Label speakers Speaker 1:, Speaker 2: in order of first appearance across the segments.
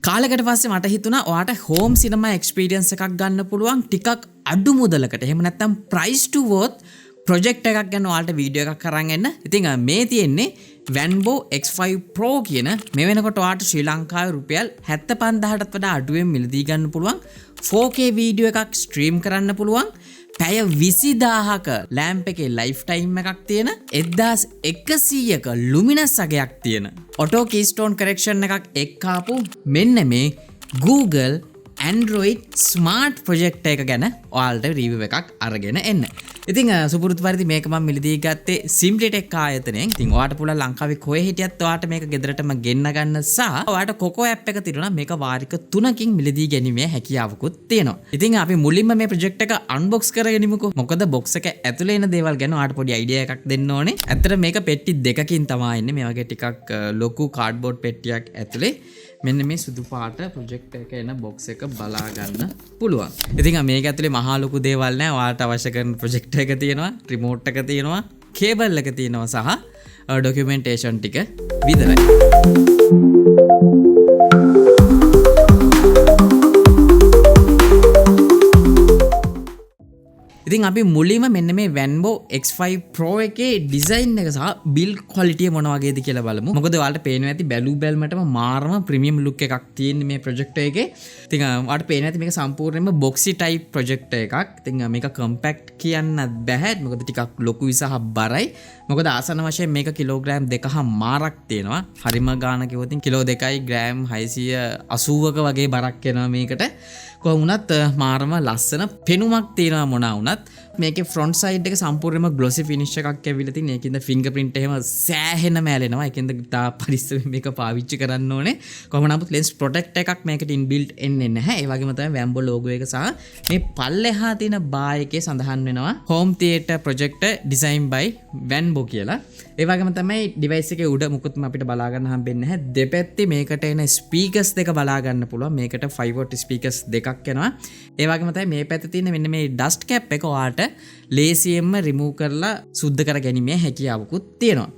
Speaker 1: කාලකට පස්සේ මට හිතුණා ඔයාට හෝම් සිනමා එක්ස්පීරියන්ස් එකක් ගන්න පුළුවන් ටිකක් අඩු මුදලකට. එහෙම නැත්නම් price to worth ප්‍රොජෙක්ට් එකක් ගැන ඔයාලට වීඩියෝ එකක් අරන් එන්න. ඉතින් මේ තියෙන්නේ Vanbo X5 Pro කියන මේ වෙනකොට ඔයාලට ශ්‍රී ලංකාවේ රුපියල් 75000ටත් වඩා අඩුවෙන් මිලදී ගන්න පුළුවන් 4K වීඩියෝ එකක් ස්ට්‍රීම් කරන්න පුළුවන්. පැය 20000ක ලැම්ප් එකේ ලයිෆ් ටයිම් එකක් තියෙන 1100ක ලුමිනස් අගයක් තියෙන ඔටෝ කීස්ටෝන් කරෙක්ෂන් එකක් එක්ක ආපු මෙන්න මේ Google Android ස්මාර්ට් ප්‍රොජෙක්ට් එක ගැන ඔයාලට රිවිව් එකක් අරගෙන එන්න. ඉතින් සුපුරුදු පරිදි මේක මම මිලදී ගත්තේ Simplitek ආයතනයෙන්. ඉතින් ඔයාලට පුළුවන් ලංකාවේ කොහේ හිටියත් ඔයාලට මේක ගෙදරටම ගෙන්න ගන්න සහ ඔයාලට කොකෝ ඇප් එක තියෙනවා මේක වාරික 3කින් මිලදී ගැනීමේ හැකියාවකුත් තියෙනවා. ඉතින් අපි මුලින්ම මේ ප්‍රොජෙක්ට් එක අන්බොක්ස් කරගෙනමුකෝ. මොකද බොක්ස් එක ඇතුලේ එන දේවල් ගැන ඔයාලට පොඩි අයිඩියා එකක් දෙන්න ඕනේ. ඇත්තට මේක පෙට්ටි දෙකකින් තමයි එන්නේ. මේ වගේ ටිකක් ලොකු කාඩ්බෝඩ් පෙට්ටියක් ඇතුලේ මෙන්න මේ සුදු පාට ප්‍රොජෙක්ට් එක එන බොක්ස් එක බලා ගන්න පුළුවන්. ඉතින් මේක ඇතුලේ මහා ලොකු දේවල් නැහැ. ඔයාලට අවශ්‍ය කරන ප්‍රොජෙක්ට් එක තියෙනවා, රිමෝට් එක තියෙනවා, කේබල් එක තියෙනවා සහ ඩොකියුමන්ටේෂන් ටික විතරයි. ඉතින් අපි මුලින්ම මෙන්න මේ Vanbo X5 Pro එකේ ඩිසයින් එක සහ බිල්ඩ් ක්වොලිටිය මොන වගේද කියලා බලමු. මොකද ඔයාලට පේනවා ඇති බැලු බැලමටම මාරම ප්‍රීමියම් ලුක් එකක් තියෙන මේ ප්‍රොජෙක්ට් එකේ. ඉතින් ඔයාලට පේනවා ඇති මේක සම්පූර්ණයෙන්ම බොක්සි ටයිප් ප්‍රොජෙක්ට් එකක්. ඉතින් මේක කම්පැක්ට් කියන්නත් බෑ. මොකද ටිකක් ලොකුයි සහ බරයි. මොකද ආසන වශයෙන් මේක කිලෝග්‍රෑම් 2.5ක් තියෙනවා. හරිම ගාන කිව්වොත් කිලෝ 2යි ග්‍රෑම් 680ක වගේ බරක් එනවා මේකට. කොහොම වුණත් මාරම ලස්සන පෙනුමක් තියෙනවා මොනවා වුණත්. මේකේ ෆ්‍රොන්ට් සයිඩ් එක සම්පූර්ණයෙන්ම ග්ලොසි ෆිනිෂ් එකක් ඇවිල්ලා තියෙන. ඒකින්ද ෆින්ගර්ප්‍රින්ට් එහෙම සෑහෙන මෑලෙනවා. ඒකින්ද තා පරිස්සමෙන් මේක පාවිච්චි කරන්න ඕනේ. කොහොම නමුත් ලෙන්ස් ප්‍රොටෙක්ට් එකක් මේකට ඉන්බිල්ට් එන්නේ නැහැ. ඒ වගේම තමයි Vanbo logo එක සහ මේ පල්ලෙහා තියෙන බා එකේ සඳහන් වෙනවා home theater projector designed by Vanbo කියලා. ඒ වගේම තමයි ඩිවයිස් එකේ උඩ මුකුත්ම අපිට බලා ගන්න හම්බෙන්නේ නැහැ. දෙපැත්තේ මේකට එන ස්පීකර්ස් දෙක බලා ගන්න පුළුවන්. මේකට 5 watt ස්පීකර්ස් දෙකක් එනවා. ඒ වගේම තමයි මේ පැත්තේ තියෙන මෙන්න මේ ඩස්ට් කැප් එක ඔයාලට ලේසියෙන්ම රිමූව් කරලා සුද්ධ කර ගැනීමේ හැකියාවකුත් තියෙනවා.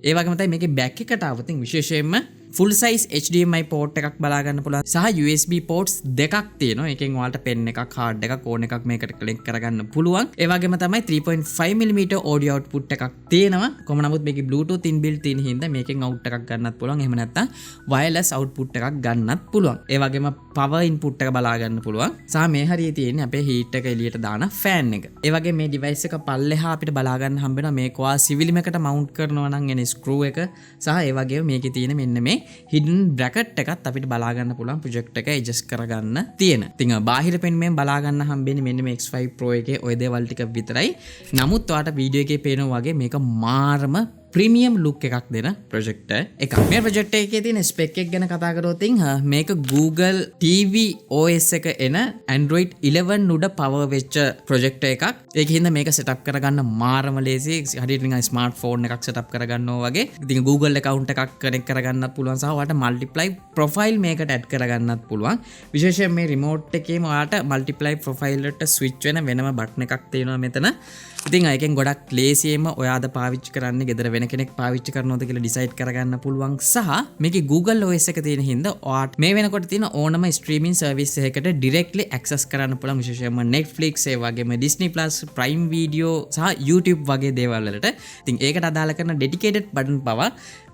Speaker 1: ඒ වගේම තමයි මේකේ බෑක් එකට આવතින් විශේෂයෙන්ම full size HDMI port එකක් බලා ගන්න පුළුවන් සහ USB ports දෙකක් තියෙනවා. එකෙන් ඔයාලට pen එකක්, card එකක්, ඕන එකක් මේකට connect කරගන්න පුළුවන්. ඒ වගේම තමයි 3.5mm audio output එකක් තියෙනවා. කොහොම නමුත් මේකේ Bluetooth inbuilt තියෙන හින්දා මේකෙන් out එකක් ගන්නත් පුළුවන්. එහෙම නැත්නම් wireless output එකක් ගන්නත් පුළුවන්. ඒ වගේම power input එක බලා ගන්න පුළුවන්. සහ මේ හරියේ තියෙන්නේ අපේ heat එක එළියට දාන fan එක. ඒ වගේ මේ device එක පල්ලෙහා අපිට බලා ගන්න හම්බ වෙනවා මේක ඔයා සිවිලිම එකට mount කරනවා නම් එන screw එක සහ ඒ වගේම මේකේ තියෙන මෙන්න මේ hidden bracket එකත් අපිට බලා ගන්න පුළුවන් ප්‍රොජෙක්ට් එක adjust කරගන්න තියෙන. ඉතින් බාහිර පෙන්මෙන් බලා ගන්න හම්බෙන්නේ මෙන්න මේ X5 Pro එකේ ওই දේවල් ටික විතරයි. නමුත් ඔයාලට වීඩියෝ එකේ පේනවා වගේ මේක මාරම ප්‍රීමියම් ලුක් එකක් දෙන ප්‍රොජෙක්ට් එකක්. මේ ප්‍රොජෙක්ට් එකේ තියෙන ස්පෙක් එක ගැන කතා කරොත් මේක Google TV OS එක එන Android 11 උඩ පවර් වෙච්ච ප්‍රොජෙක්ට් එකක්. ඒක හින්දා මේක සෙටප් කරගන්න මාරම ලේසි. හරියට නිකන් ස්මාර්ට්ෆෝන් එකක් සෙටප් කරගන්නවා වගේ. ඉතින් Google account එකක් කනෙක්ට් කරගන්නත් පුළුවන් සහ ඔයාලට multiply profile මේකට add කරගන්නත් පුළුවන්. විශේෂයෙන් මේ remote එකේම ඔයාලට multiply profile වලට switch වෙන වෙනම button එකක් තියෙනවා මෙතන. ඉතින් ඒකෙන් ගොඩක් ලේසියෙන්ම ඔයාද පාවිච්චි කරන්න ගෙදර වෙන කෙනෙක් පාවිච්චි කරනවද කියලා ඩිසයිඩ් කරගන්න පුළුවන් සහ මේකේ Google OS එක තියෙන හින්දා ඔයාට මේ වෙනකොට තියෙන ඕනම ස්ට්‍රීමින් සර්විස් එකකට directly access කරන්න පුළුවන්. විශේෂයෙන්ම Netflix ඒ වගේම Disney Plus, Prime Video සහ YouTube වගේ දේවල් වලට. ඉතින් ඒකට අදාළ කරන dedicated button පවා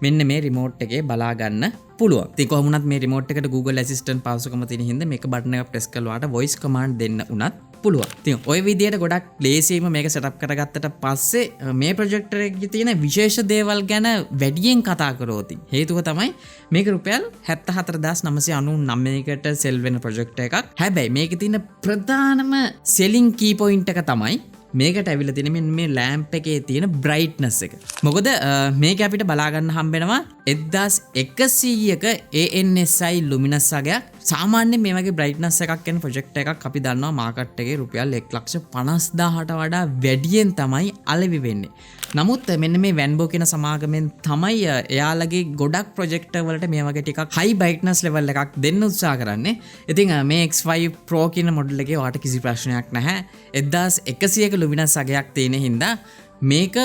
Speaker 1: මෙන්න මේ remote එකේ බලා ගන්න පුළුවන්. ඉතින් කොහොම වුණත් මේ remote එකට Google Assistant පහසුකම තියෙන හින්දා මේක button එක press කරලා ඔයාට voice command දෙන්න උනත් පුළුවන්. ඉතින් ওই විදියට ගොඩක් ලේසියෙන්ම මේක setup කරගත්තට පස්සේ මේ ප්‍රොජෙක්ටර් එකේ තියෙන විශේෂ දේවල් ගැන වැඩියෙන් කතා කරොත් හේතුව තමයි මේක රුපියල් 74999කට සෙල් වෙන ප්‍රොජෙක්ට් එකක්. හැබැයි මේකේ තියෙන ප්‍රධානම selling key point එක තමයි මේකට ඇවිල්ලා තියෙන මේ ලැම්ප් එකේ තියෙන brightness එක. මොකද මේක අපිට බලා ගන්න හම්බ වෙනවා 1100ක ANSI luminous අගයක්. සාමාන්‍යයෙන් මේ වගේ brightness එකක් යන ප්‍රොජෙක්ට් එකක් අපි දන්නවා මාකට් එකේ රුපියල් 1,50,000ට වඩා වැඩියෙන් තමයි අලෙවි වෙන්නේ. නමුත් මෙන්න මේ Vanbo කියන සමාගමෙන් තමයි එයාලගේ ගොඩක් ප්‍රොජෙක්ටර් වලට මේ වගේ ටිකක් high brightness level එකක් දෙන්න උත්සාහ කරන්නේ. ඉතින් මේ X5 Pro කියන මොඩල් එකේ ඔයාට කිසි ප්‍රශ්නයක් නැහැ. 1100ක luminous අගයක් තියෙන හින්දා මේක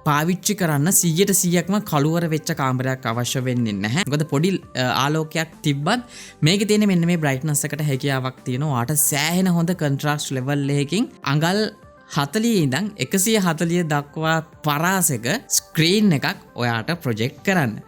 Speaker 1: පාවිච්චි කරන්න 100%ක්ම කළුවර වෙච්ච කාමරයක් අවශ්‍ය වෙන්නේ නැහැ. මොකද පොඩි ආලෝකයක් තිබ්බත් මේකේ තියෙන මෙන්න මේ brightness එකට හැකියාවක් තියෙනවා. ඔයාට සෑහෙන හොඳ contrast level එකකින් අඟල් 40 ඉඳන් 140 දක්වා පරාසක ස්ක්‍රීන් එකක් ඔයාට ප්‍රොජෙක්ට් කරන්න.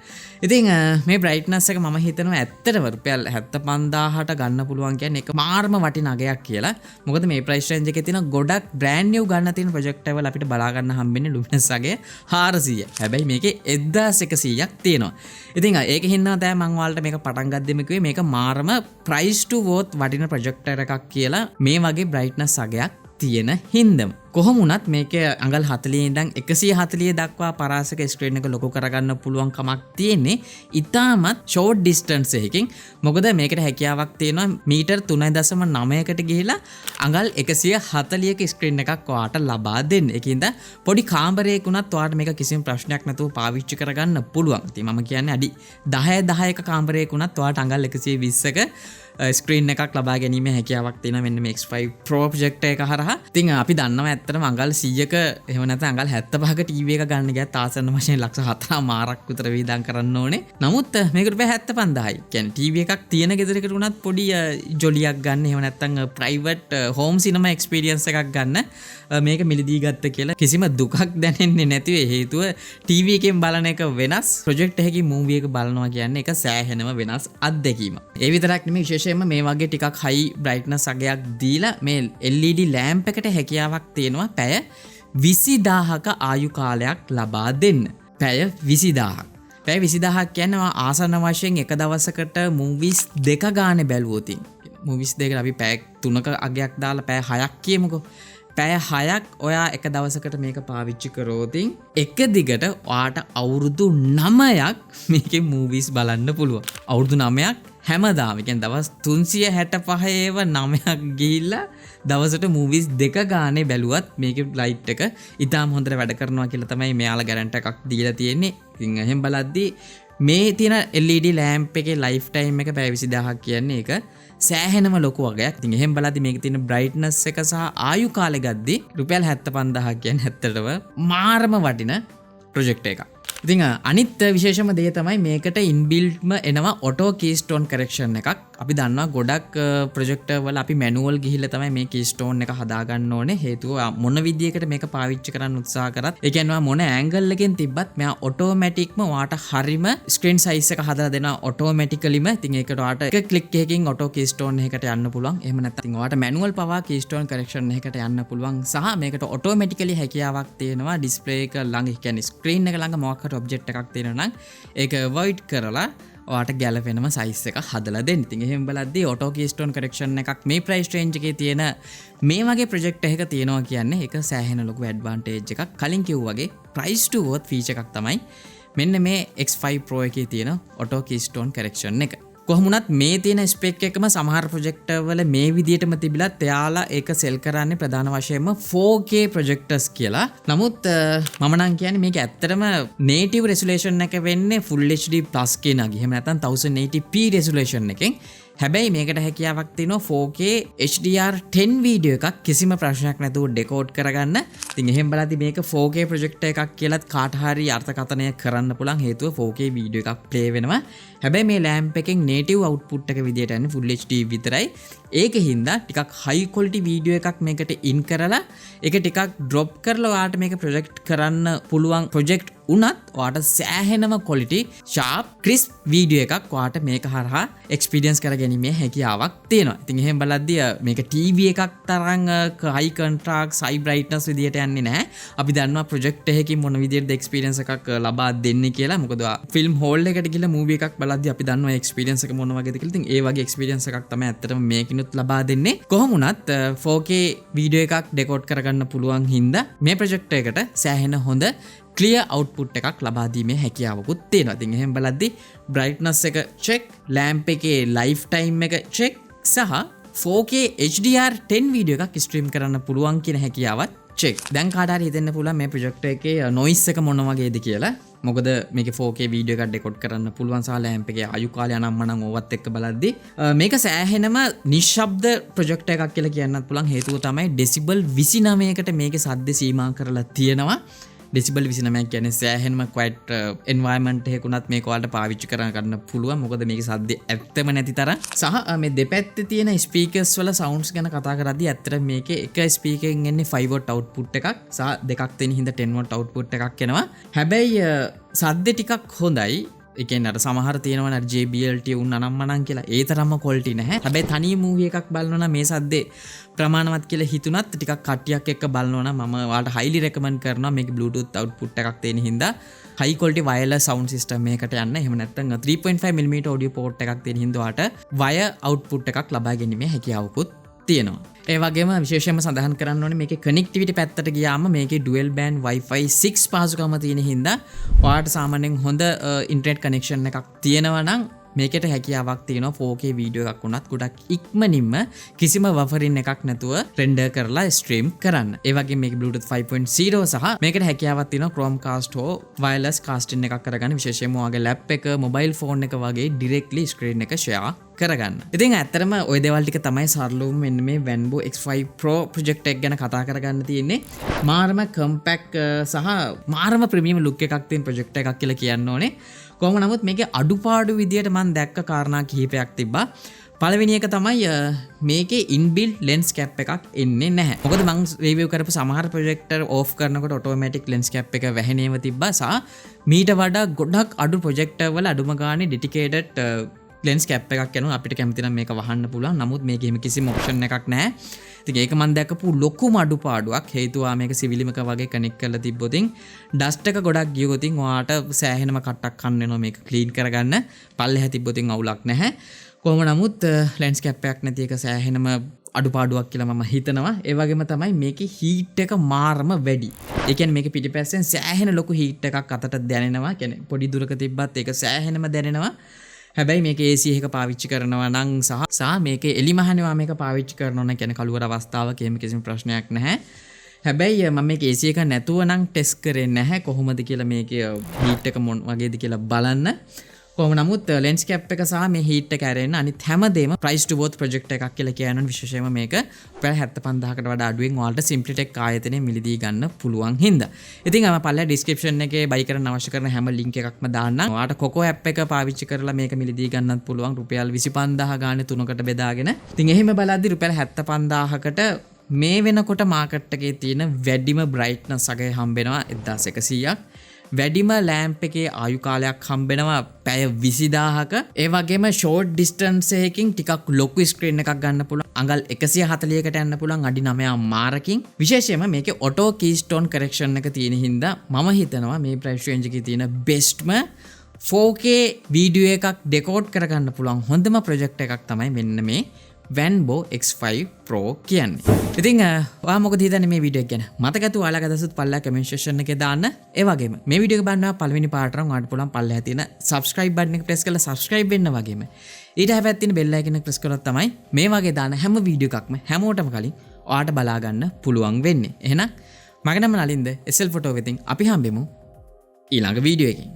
Speaker 1: ඉතින් මේ brightness එක මම හිතනවා ඇත්තටම රුපියල් 75000ට ගන්න පුළුවන් කියන්නේ එක මාර්ම වටින අගයක් කියලා. මොකද මේ price range එකේ තියෙන ගොඩක් brand new ගන්න තියෙන project එකවල අපිට බලා ගන්න හම්බෙන්නේ luminous අගය 400. හැබැයි මේකේ 1100ක් තියෙනවා. ඉතින් ඒක හින්දා තමයි මම ඔයාලට මේක පටන් ගද්දිම කිව්වේ මේක මාර්ම price to worth වටින projector එකක් කියලා මේ වගේ brightness අගයක් තියෙන හින්දම. කොහොම වුණත් මේක අඟල් 40 ඉඳන් 140 දක්වා පරාසක ස්ක්‍රීන් එක ලොකු කරගන්න පුළුවන් කමක් තියෙන්නේ ඉතාමත් ෂෝට් ඩිස්ටන්ස් එකකින්. මොකද මේකට හැකියාවක් තියෙනවා මීටර් 3.9කට ගිහිලා අඟල් 140ක ස්ක්‍රීන් එකක් ඔයාට ලබා දෙන්න. ඒකින්ද පොඩි කාමරයක උනත් ඔයාට මේක කිසිම ප්‍රශ්නයක් නැතුව පාවිච්චි කරගන්න පුළුවන්. ඉතින් මම කියන්නේ අඩි 10ක කාමරයක උනත් ඔයාට අඟල් 120ක ස්ක්‍රීන් එකක් ලබා ගැනීම හැකියාවක් තියෙනවා මෙන්න මේ X5 Pro ප්‍රොජෙක්ටර් එක හරහා. ඉතින් අපි දන්නවා ඇත්තටම අඟල් 100ක එහෙම නැත්නම් අඟල් 75ක ටීවී එක ගන්න ගියත් ආසන්න වශයෙන් ලක්ෂ 4 මාරක් විතර වේදම් කරන්න ඕනේ. නමුත් මේක රුපියල් 75000යි. කියන්නේ ටීවී එකක් තියෙන ගෙදරකට උනත් පොඩි ජොලියක් ගන්න එහෙම නැත්නම් ප්‍රයිවට් හෝම් සිනමා එක්ස්පීරියන්ස් එකක් ගන්න මේක මිලදී ගත්ත කියලා කිසිම දුකක් දැනෙන්නේ නැතිව හේතුව ටීවී එකෙන් බලන එක වෙනස් ප්‍රොජෙක්ට් එකකින් මූවි එක බලනවා කියන්නේ ඒක සෑහෙනම වෙනස් අත්දැකීමක්. ඒ විතරක් නෙමෙයි විශේෂයෙන්ම මේ වගේ ටිකක් හයි බ්‍රයිට්නස් අගයක් දීලා මේ LED ලෑම්ප් එකට හැකියාවක් තියෙනවා පැය 20000ක ආයු කාලයක් ලබා දෙන්න. පැය 20000ක්. පැය 20000ක් කියන්නේ ආසන්න වශයෙන් එක දවසකට මූවිස් දෙක ගානේ බැලුවොත් මූවිස් දෙක අපි පැය 3ක අගයක් දාලා පැය 6ක් කියමුකෝ. පැය 6ක් ඔයා එක දවසකට මේක පාවිච්චි කරොත් එක දිගට ඔයාට අවුරුදු 9ක් මේකේ මූවිස් බලන්න පුළුවන්. අවුරුදු 9ක් හැමදාම කියන්නේ දවස් 365 ඒව 9ක් ගිහිල්ලා දවසට මූවිස් දෙක ගානේ බැලුවත් මේකේ ලයිට් එක ඉතාලම හොඳට වැඩ කරනවා කියලා තමයි මෙයාලා ගැරන්ටි එකක් දීලා තියෙන්නේ. ඉතින් එහෙන් බලද්දී මේ තියෙන LED ලෑම්ප් එකේ ලයිෆ් ටයිම් එක පැය 20000ක් කියන්නේ ඒක සෑහෙනම ලොකු වගයක්. ඉතින් එහෙන් බලද්දී මේකේ තියෙන බ්‍රයිට්නස් එක සහ ආයු කාලය ගද්දී රුපියල් 75000ක් කියන්නේ ඇත්තටම මාරම වටින ප්‍රොජෙක්ට් එකක්. ඉතින් අනිත් විශේෂම දේ තමයි මේකට ඉන්බිල්ට්ම එනවා ඔටෝ කීස්ටෝන් කරෙක්ෂන් එකක්. අපි දන්නවා ගොඩක් ප්‍රොජෙක්ටර් වල අපි මැනුවල් ගිහිල්ලා තමයි මේ කීස්ටෝන් එක හදාගන්න ඕනේ. හේතුව මොන විදියකට මේක පාවිච්චි කරන්න උත්සාහ කරත් ඒ කියන්නේ මොන ඇන්ගල් එකෙන් තිබ්බත් මෙයා ඔටෝමැටික්ම ඔයාට හරිම ස්ක්‍රීන් සයිස් එක හදලා දෙනවා ඔටෝමැටිකලිම. ඉතින් ඒකට ඔයාට එක ක්ලික් එකකින් ඔටෝ කීස්ටෝන් එකකට යන්න පුළුවන්. එහෙම නැත්නම් ඔයාට මැනුවල් පවා කීස්ටෝන් කරෙක්ෂන් එකකට යන්න පුළුවන්. සහ මේකට ඔටෝමැටිකලි හැකියාවක් තියෙනවා ඩිස්ප්ලේ එක ළඟ ඒ කියන්නේ ස්ක්‍රීන් එක ළඟ මොකක් හරි ඔබ්ජෙක්ට් එකක් තියෙනවා නම් ඒක අවොයිඩ් කරලා ඔයාට ගැලපෙනම සයිස් එක හදලා දෙන්න. ඉතින් එහෙම බලද්දී ඔටෝ කීස්ටෝන් කරෙක්ෂන් එකක් මේ ප්‍රයිස් රේන්ජ් එකේ තියෙන මේ වගේ ප්‍රොජෙක්ට් එකක තියෙනවා කියන්නේ ඒක සෑහෙන ලොකු ඇඩ්වාන්ටේජ් එකක්. කලින් කිව්වා වගේ price to worth feature එකක් තමයි මෙන්න මේ X5 Pro එකේ තියෙන ඔටෝ කීස්ටෝන් කරෙක්ෂන් එක. කොහොමුණත් මේ තියෙන ස්පෙක් එකම සමහර ප්‍රොජෙක්ටර් වල මේ විදියටම තිබිලත් එයාලා ඒක සෙල් කරන්නේ ප්‍රධාන වශයෙන්ම 4K ප්‍රොජෙක්ටර්ස් කියලා. නමුත් මම නම් කියන්නේ මේක ඇත්තටම native resolution එක වෙන්නේ full HD plus කෙනාගේ. එහෙම නැත්නම් 1080p resolution එකෙන්. හැබැයි මේකට හැකියාවක් තියෙනවා 4K HDR10 වීඩියෝ එකක් කිසිම ප්‍රශ්නයක් නැතුව ඩෙකෝඩ් කරගන්න. ඉතින් එහෙම බලද්දි මේක 4K ප්‍රොජෙක්ටර් එකක් කියලාත් කාට හරි අර්ථකථනය කරන්න පුළුවන්. හේතුව 4K වීඩියෝ එකක් ප්ලේ වෙනවා. හැබැයි මේ ලෑම්ප් එකෙන් native output එක විදියට යන්නේ full HD විතරයි. ඒක හින්දා ටිකක් high quality වීඩියෝ එකක් මේකට ඉන් කරලා ඒක ටිකක් drop කරලා ඔයාලට මේක ප්‍රොජෙක්ට් කරන්න පුළුවන් ප්‍රොජෙක්ට් උනත් ඔයාට සෑහෙනම quality sharp crisp වීඩියෝ එකක් ඔයාට මේක හරහා experience කරගැනීමේ හැකියාවක් තියෙනවා. ඉතින් එහෙම බලද්දී මේක TV එකක් තරම් high contrast high brightness විදියට යන්නේ නැහැ. අපි දන්නවා ප්‍රොජෙක්ට් එකකින් මොන විදියටද experience එකක් ලබා දෙන්නේ කියලා. මොකද film hall එකට ගිහලා movie එකක් බලද්දී අපි දන්නවා experience එක මොන වගේද කියලා. ඉතින් ඒ වගේ experience එකක් තමයි ඇත්තටම මේකිනුත් ලබා දෙන්නේ. කොහොම වුණත් 4K වීඩියෝ එකක් ඩෙකෝඩ් කරගන්න පුළුවන් හින්දා මේ ප්‍රොජෙක්ට් එකට සෑහෙන හොඳ clear output එකක් ලබා දීමේ හැකියාවකුත් තියෙනවා. ඉතින් එහෙම බලද්දී brightness එක check, lamp එකේ lifetime එක check සහ 4K HDR10 වීඩියෝ එකක් ස්ට්‍රීම් කරන්න පුළුවන් කියන හැකියාවත් check. දැන් කාට හරි හිතෙන්න පුළුවන් මේ ප්‍රොජෙක්ට් එකේ noise එක මොන වගේද කියලා. මොකද මේකේ 4K වීඩියෝ එකක් ඩෙකෝඩ් කරන්න පුළුවන් සහ lamp එකේ ආයු කාලය අනම්මනම් ඕවත් එක්ක බලද්දී මේක සෑහෙනම නිශ්ශබ්ද ප්‍රොජෙක්ට් එකක් කියලා කියන්නත් පුළුවන්. හේතුව තමයි ඩෙසිබල් 29කට මේකේ සද්ද සීමා කරලා තියෙනවා. ඩෙසිබල් 29 කියන්නේ සෑහෙනම ක්වයිට් එන්වයරන්මන්ට් එකකුණත් මේක ඔයාලට පාවිච්චි කරගන්න පුළුවන්. මොකද මේකේ සද්ද ඇත්තම නැති තරම්. සහ මේ දෙපැත්තේ තියෙන ස්පීකර්ස් වල සවුන්ඩ්ස් ගැන කතා කරද්දී ඇත්තට මේකේ එක ස්පීකර් එකෙන් එන්නේ 5 watt output එකක් සහ දෙකක් තියෙන හින්දා 10 watt output එකක් එනවා. හැබැයි සද්ද ටිකක් හොඳයි. එකෙන් අර සමහර තියෙනවා JBL tune අනම්මනම් කියලා ඒ තරම්ම quality නැහැ. හැබැයි තනි මූවි එකක් බලනවා නම් මේ සද්දේ ප්‍රමාණවත් කියලා හිතුණත් ටිකක් කට්ටියක් එක්ක බලනවා නම් මම ඔයාලට highly recommend කරනවා මේක Bluetooth output එකක් තියෙන හින්දා high quality wireless sound system එකකට යන්න. එහෙම නැත්නම් 3.5mm audio port එකක් තියෙන හින්දා ඔයාලට wire output එකක් ලබා ගැනීමේ හැකියාවකුත් තියෙනවා. ඒ වගේම විශේෂයෙන්ම සඳහන් කරන්න ඕනේ මේකේ කනෙක්ටිවිටි පැත්තට ගියාම මේකේ ඩුවල් බෑන්ඩ් Wi-Fi 6 පහසුකම තියෙන හින්දා ඔයාලට සාමාන්‍යයෙන් හොඳ ඉන්ටර්නෙට් කනෙක්ෂන් එකක් තියෙනවා නම් මේකට හැකියාවක් තියෙනවා 4K වීඩියෝ එකක් වුණත් ගොඩක් ඉක්මනින්ම කිසිම වෆරින් එකක් නැතුව රෙන්ඩර් කරලා ස්ට්‍රීම් කරන්න. ඒ වගේම මේකේ Bluetooth 5.0 සහ මේකට හැකියාවක් තියෙනවා Chromecast හෝ wireless casting එකක් කරගන්න. විශේෂයෙන්ම ඔයාගේ ලැප් එක, මොබයිල් ෆෝන් එක වගේ directly screen එක share කරගන්න. ඉතින් ඇත්තටම ওই දේවල් ටික තමයි සරලවම මෙන්න මේ Venbo X5 Pro project එක ගැන කතා කරගන්න තියෙන්නේ. මාරම compact සහ මාරම premium look එකක් තියෙන project එකක් කියලා කියන්න ඕනේ. කොහොම නමුත් මේකේ අඩුපාඩු විදියට මම දැක්ක කාරණා කිහිපයක් තිබ්බා. පළවෙනි එක තමයි මේකේ inbuilt lens cap එකක් එන්නේ නැහැ. මොකද මම රිවිව් කරපු සමහර ප්‍රොජෙක්ටර් ඕෆ් කරනකොට automatic lens cap එක වැහෙනේව තිබ්බා. සහ මීට වඩා ගොඩක් අඩු ප්‍රොජෙක්ටර් වල අඩුම ගානේ dedicated lens cap එකක් යනවා. අපිට කැමති නම් මේක වහන්න පුළුවන්. නමුත් මේකේ එහෙම කිසිම option එකක් නැහැ. ඉතින් ඒක මම දැකපු ලොකුම අඩුපාඩුවක්. හේතුව මේක සිවිලිමක වගේ කනෙක්ට් කරලා තිබ්බොතින් ඩස්ට් එක ගොඩක් ගියොතින් ඔයාට සෑහෙනම කට්ටක් කන්න වෙනවා මේක ක්ලීන් කරගන්න. පල්ලෙහා තිබ්බොතින් අවුලක් නැහැ. කොහොම නමුත් lens cap එකක් නැති එක සෑහෙනම අඩුපාඩුවක් කියලා මම හිතනවා. ඒ වගේම තමයි මේකේ heat එක මාරම වැඩි. ඒ කියන්නේ මේකේ පිටිපස්සෙන් සෑහෙන ලොකු heat එකක් අතට දැනෙනවා. කියන්නේ පොඩි දුරක තිබ්බත් ඒක සෑහෙනම දැනෙනවා. හැබැයි මේක AC එක පාවිච්චි කරනවා නම් සහ මේකේ එලිමහනවා මේක පාවිච්චි කරනවා නම් කියන්නේ කළුවර අවස්ථාවක එහෙම කිසිම ප්‍රශ්නයක් නැහැ. හැබැයි මම මේක AC එක නැතුව නම් ටෙස්ට් කරේ නැහැ කොහොමද කියලා මේකේ හීට් එක මොන වගේද කියලා බලන්න. කොහොම නමුත් lens cap එක සහ මේ heat එක ඇරෙන්න අනිත් හැමදේම price to both project එකක් කියලා කියනවා. විශේෂයෙන්ම මේක රුපියල් 75000කට වඩා අඩුවෙන් ඔයාලට Simplytech ආයතනයේ මිලදී ගන්න පුළුවන් හින්දා. ඉතින් මම පල්ලෙහා description එකේ buy කරන්න අවශ්‍ය කරන හැම link එකක්ම දාන්නම්. ඔයාලට Coco app එක පාවිච්චි කරලා මේක මිලදී ගන්නත් පුළුවන් රුපියල් 25000 ගානේ තුනකට බෙදාගෙන. ඉතින් එහෙම බලද්දි රුපියල් 75000කට මේ වෙනකොට මාකට් එකේ තියෙන වැඩිම brightness අගය හම්බෙනවා 1100ක්. වැඩිම ලෑම්ප් එකේ ආයු කාලයක් හම්බෙනවා පැය 20000ක. ඒ වගේම ෂෝට් ඩිස්ටන්ස් එකකින් ටිකක් ලොකු ස්ක්‍රීන් එකක් ගන්න පුළුවන්. අඟල් 140කට යන්න පුළුවන් අඩි 9 මාරකින්. විශේෂයෙන්ම මේකේ ඔටෝ කීස්ටෝන් කරෙක්ෂන් එක තියෙන හින්දා මම හිතනවා මේ ප්‍රයිස් රේන්ජ් එකේ තියෙන බෙස්ට්ම 4K වීඩියෝ එකක් ඩෙකෝඩ් කරගන්න පුළුවන් හොඳම ප්‍රොජෙක්ට් එකක් තමයි මෙන්න මේ Venbo X5 Pro කියන්නේ. ඉතින් ඔයා මොකද හිතන්නේ මේ වීඩියෝ එක ගැන? මතකද ඔයාලගේ අදහසත් පල්ලා කමෙන්ට් සෙක්ෂන් එකේ දාන්න. ඒ වගේම මේ වීඩියෝ එක බලනවා පළවෙනි පාට නම් ඔයාලට පුළුවන් පල්ලෙහා තියෙන subscribe button එක press කරලා subscribe වෙන්න වගේම ඊට හැබැයි තියෙන bell icon එක press කරලා තමයි මේ වගේ දාන හැම වීඩියෝ එකක්ම හැමෝටම කලින් ඔයාලට බලා ගන්න පුළුවන් වෙන්නේ. එහෙනම් මගේ නම නලින්ද SL Photo වෙතින් අපි හම්බෙමු ඊළඟ වීඩියෝ එකකින්.